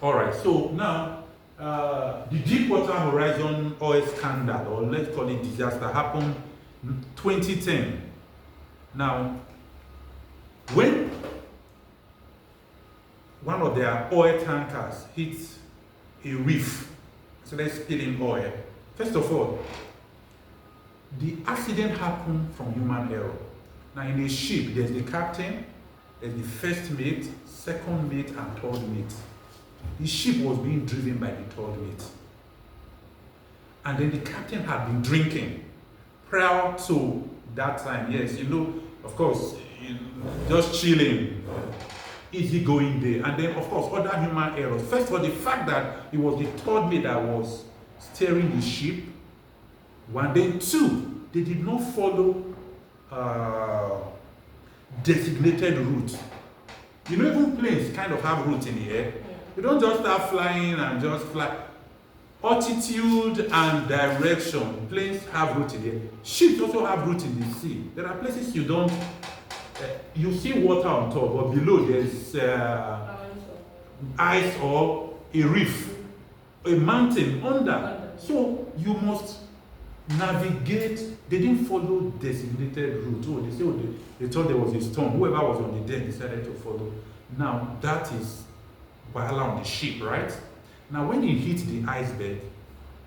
All right, so now the Deepwater Horizon oil scandal, or let's call it disaster, happened 2010. Now, when one of their oil tankers hit a reef, so they're spilling oil. First of all, the accident happened from human error. Now, in a ship, there's the captain, there's the first mate, second mate, and third mate. The ship was being driven by the third mate. And then the captain had been drinking prior to that time. Yes, of course, just chilling, easy going there. And then, of course, other human errors. First of all, the fact that it was the third mate that was steering the ship. One, then two, they did not follow designated route. Even planes kind of have route in the air. You don't just start flying and just fly. Altitude and direction. Planes have route in the air. Ships also have route in the sea. There are places you don't. You see water on top, but below there's ice or a reef, a mountain under. So you must navigate. They didn't follow designated route. Oh, they say they thought there was a storm. Whoever was on the deck decided to follow. Now that is while on the ship, right? Now when it hit the iceberg,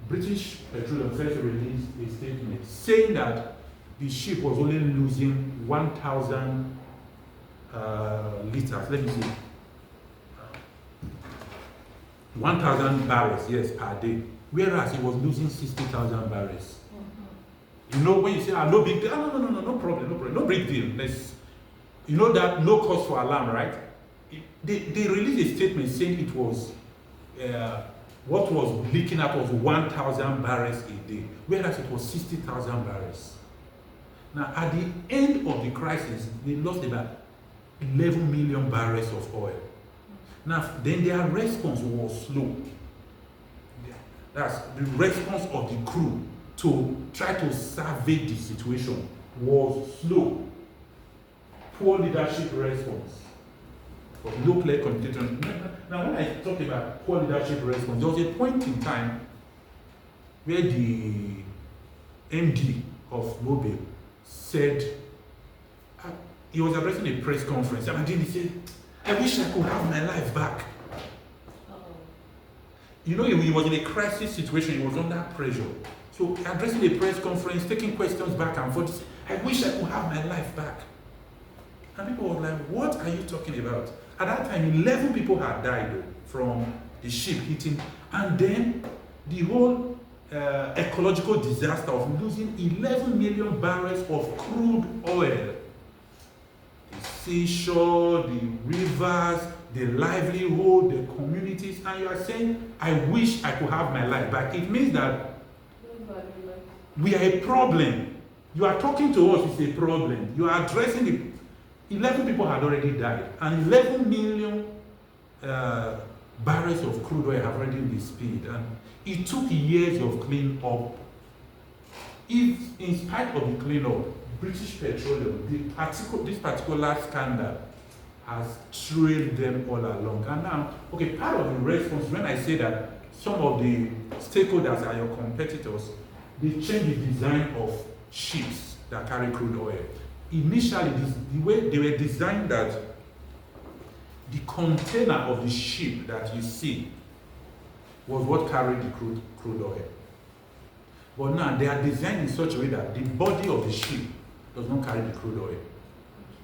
British Petroleum first released a statement saying that the ship was only losing 1,000 liters. Let me see. 1,000 barrels, yes, per day. Whereas it was losing 60,000 barrels. When you say, no big deal, no problem, no big deal. That no cause for alarm, right? They released a statement saying it was, what was leaking out was 1,000 barrels a day, whereas it was 60,000 barrels. Now, at the end of the crisis, they lost about 11 million barrels of oil. Now, then their response was slow. That's the response of the crew to try to salvage the situation was slow. Poor leadership response. No clear communication. Now, when I talk about poor leadership response, there was a point in time where the MD of Mobil said, he was addressing a press conference, and he said, I wish I could have my life back. He was in a crisis situation, he was under pressure. So addressing a press conference, taking questions back and forth, I wish I could have my life back. And people were like, what are you talking about? At that time, 11 people had died from the ship hitting, and then the whole ecological disaster of losing 11 million barrels of crude oil. The seashore, the rivers, the livelihood, the communities, and you are saying, I wish I could have my life back. It means that we are a problem. You are talking to us, it's a problem. You are addressing it. 11 people had already died, and 11 million barrels of crude oil have already been spilled, and it took years of clean up. If, in spite of the clean up, British Petroleum, this particular scandal has trailed them all along. And now, part of the response, when I say that some of the stakeholders are your competitors, they change the design of ships that carry crude oil. Initially, the way they were designed, that the container of the ship that you see was what carried the crude oil. But now they are designed in such a way that the body of the ship does not carry the crude oil.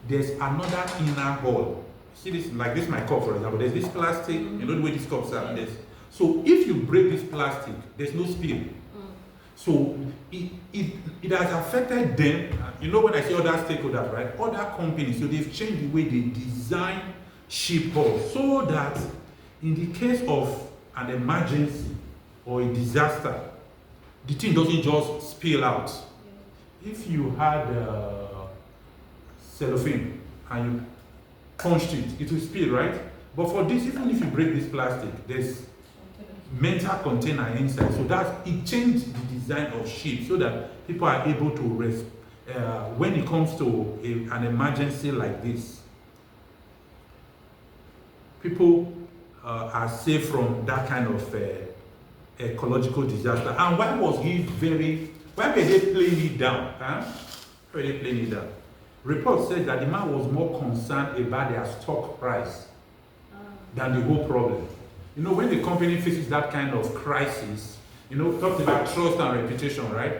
There's another inner hull. See this, like this my cup, for example. There's this plastic, the way these cups are. So if you break this plastic, there's no spill. So it has affected them. When I say other stakeholders, right? Other companies, so they've changed the way they design ship hulls so that in the case of an emergency or a disaster, the thing doesn't just spill out. If you had cellophane and you punched it, it will spill, right? But for this, even if you break this plastic, there's metal container inside. So it changed the design of ships so that people are able to rest when it comes to an emergency like this. People are safe from that kind of ecological disaster. And why were they playing it down? Huh? Why were they playing it down? Report said that the man was more concerned about their stock price than the whole problem. You know, when the company faces that kind of crisis, you know, talked about trust and reputation, right?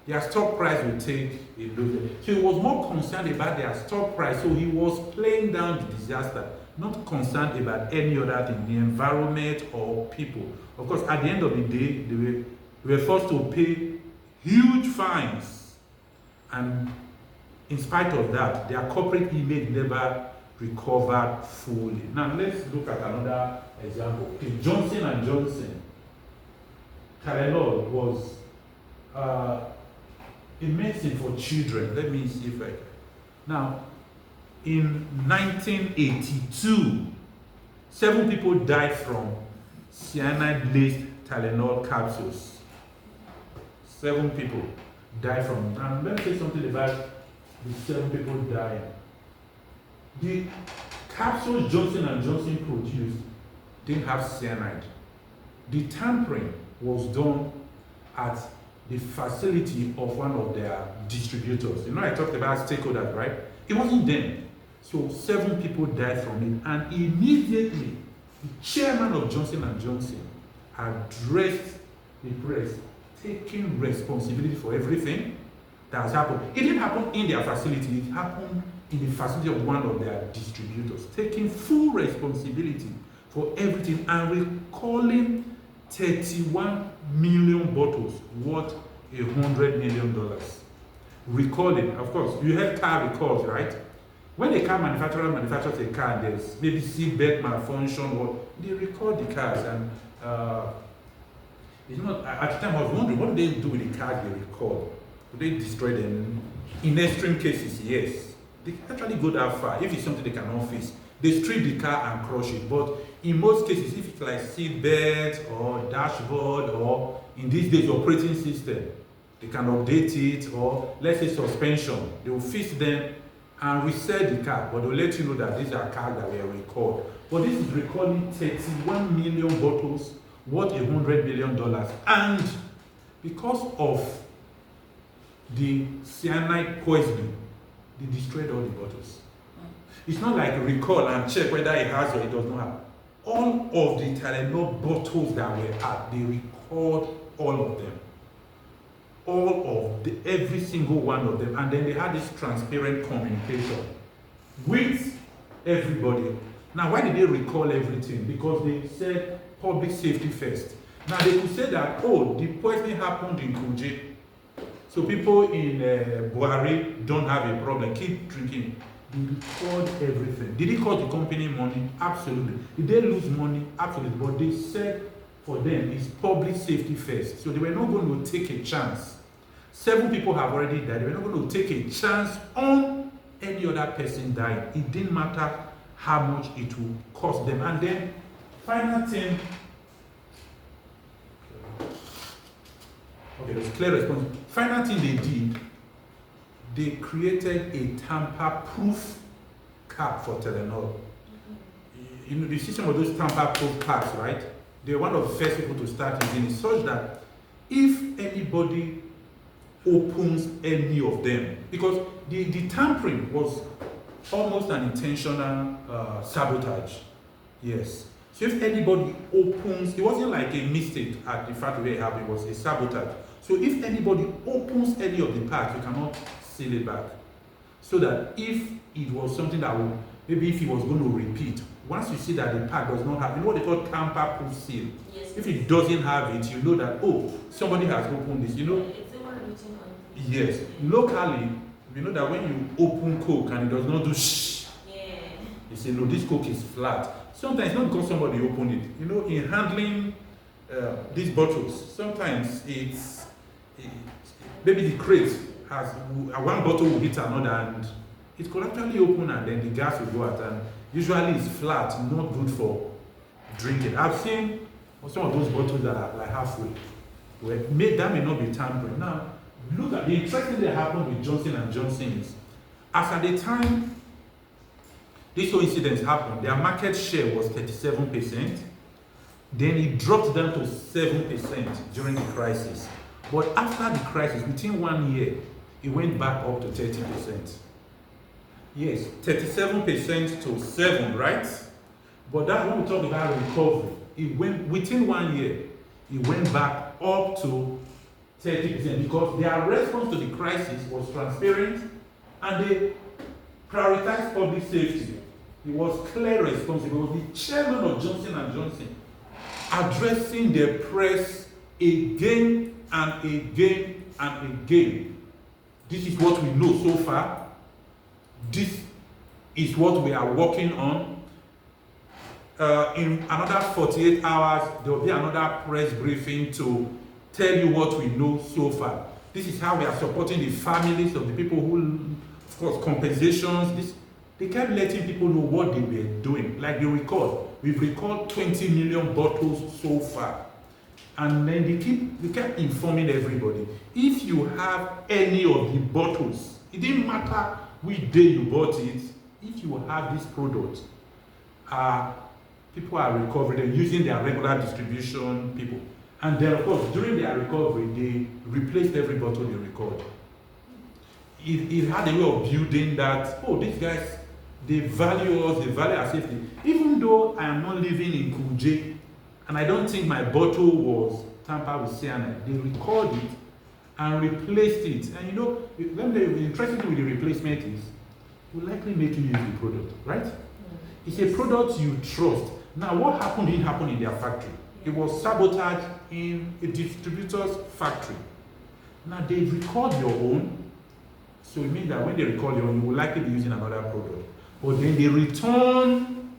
Their stock price will take a load. So he was more concerned about their stock price, so he was playing down the disaster, not concerned about any other thing, the environment or people. Of course, at the end of the day, they were forced to pay huge fines. And in spite of that, their corporate image never recovered fully. Now, let's look at another example. Okay, Johnson & Johnson. Tylenol was a medicine for children. Let me see if I can. Now, in 1982, 7 people died from cyanide-laced Tylenol capsules. 7 people died from. Now, let me say something about the 7 people dying. The capsules Johnson & Johnson produced didn't have cyanide. The tampering was done at the facility of one of their distributors. You know, I talked about stakeholders, right? It wasn't them. So 7 people died from it, and immediately the chairman of Johnson & Johnson addressed the press, taking responsibility for everything that has happened. It didn't happen in their facility, it happened in the facility of one of their distributors, taking full responsibility for everything and recalling 31 million bottles worth $100 million. Recalling, of course, you had car recalls, right? When a car manufacturer manufactures a car, there's maybe seatbelt malfunction, or they recall the cars. And you know, at the time I was wondering, what do they do with the cars they recall? Do they destroy them? In extreme cases, yes. They actually go that far. If it's something they cannot fix, they strip the car and crush it. But in most cases, if it's like seatbelt or dashboard, or in these days operating system, they can update it, or let's say suspension, they will fix them and resell the car, but they'll let you know that these are cars that were recalled. But this is recalling 31 million bottles worth $100 million, and because of the cyanide poisoning, they destroyed all the bottles. It's not like recall and check whether it has or it does not have. All of the Tylenol bottles that were out, they recalled all of them. Every single one of them. And then they had this transparent communication with everybody. Now, why did they recall everything? Because they said public safety first. Now, they could say that, oh, the poisoning happened in Kuje, so people in Buhari don't have a problem, keep drinking. They recalled everything. Did it cost the company money? Absolutely. Did they lose money? Absolutely. But they said for them, it's public safety first. So they were not going to take a chance. 7 people have already died. They were not going to take a chance on any other person dying. It didn't matter how much it would cost them. And then, final thing, okay, there's clear response. Final thing they did, they created a tamper-proof cap for Tylenol. You know, you see some of those tamper-proof caps, right? They're one of the first people to start using it, such that if anybody opens any of them, because the tampering was almost an intentional sabotage. Yes. So if anybody opens, it wasn't like a mistake at the fact where it happened, it was a sabotage. So if anybody opens any of the parts, you cannot seal it back. So that if it was something that would, maybe if it was going to repeat, once you see that the part does not have, you know what they call tamper-proof seal? Yes. If it doesn't have it, you know that, oh, somebody has opened this, you know? It's the one written on. Yes. Locally, you know that when you open Coke and it does not do shh, Yeah. you say, no, this Coke is flat. Sometimes not because somebody opened it. You know, in handling these bottles, sometimes maybe the crate has, one bottle will hit another and it could actually open and then the gas will go out, and usually it's flat, not good for drinking. I've seen some of those bottles that are like halfway. That may not be tampering. Now, look at the interesting thing that happened with Johnson & Johnson is, as at the time This whole incident happened. Their market share was 37%. Then it dropped down to 7% during the crisis. But after the crisis, within 1 year, it went back up to 30%. Yes, 37% to 7, right? But that when we talk about recovery, it went within 1 year, it went back up to 30% because their response to the crisis was transparent and they prioritized public safety. It was clear response. It was the chairman of Johnson & Johnson addressing the press again and again and again. This is what we know so far. This is what we are working on. In another 48 hours, there will be another press briefing to tell you what we know so far. This is how we are supporting the families of the people who, of course, compensations. They kept letting people know what they were doing. Like the record, we've recorded 20 million bottles so far. And then they kept informing everybody. If you have any of the bottles, it didn't matter which day you bought it, if you have this product, people are recovering, using their regular distribution people. And then, of course, during their recovery, they replaced every bottle they record. It had a way of building that, oh, these guys, they value us, they value our safety. Even though I am not living in Kuje, and I don't think my bottle was tampered with cyanide, they record it and replaced it. And you know, when the interesting thing with the replacement is, it will likely make you use the product, right? It's a product you trust. Now, what happened didn't happen in their factory. It was sabotaged in a distributor's factory. Now, they record your own, so it means that when they record your own, you will likely be using another product. But then they return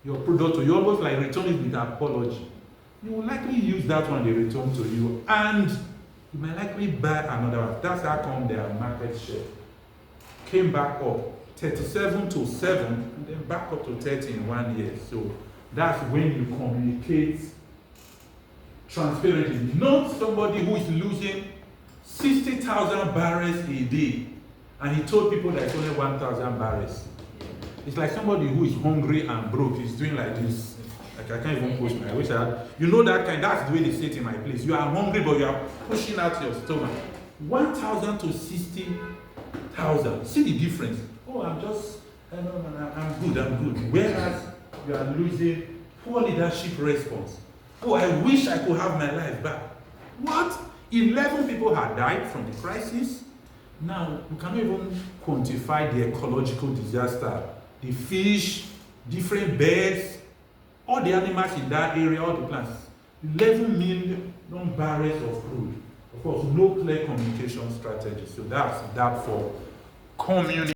your product to you, almost like return it with an apology. You will likely use that one they return to you, and you might likely buy another one. That's how come their market share came back up 37 to 7, and then back up to 30 in 1 year. So that's when you communicate transparently. Not somebody who is losing 60,000 barrels a day, and he told people that it's only 1,000 barrels. It's like somebody who is hungry and broke. He's doing like this. Like I can't even push my. I wish I had. You know that kind. That's the way they say it in my place. You are hungry, but you are pushing out your stomach. 1,000 to 60,000. See the difference. Oh, I'm good. Whereas you are losing poor leadership response. Oh, I wish I could have my life back. What? 11 people had died from the crisis. Now, we cannot even quantify the ecological disaster. The fish, different birds, all the animals in that area, all the plants. 11 million barrels of crude. Of course, no clear communication strategy. So that's that for community.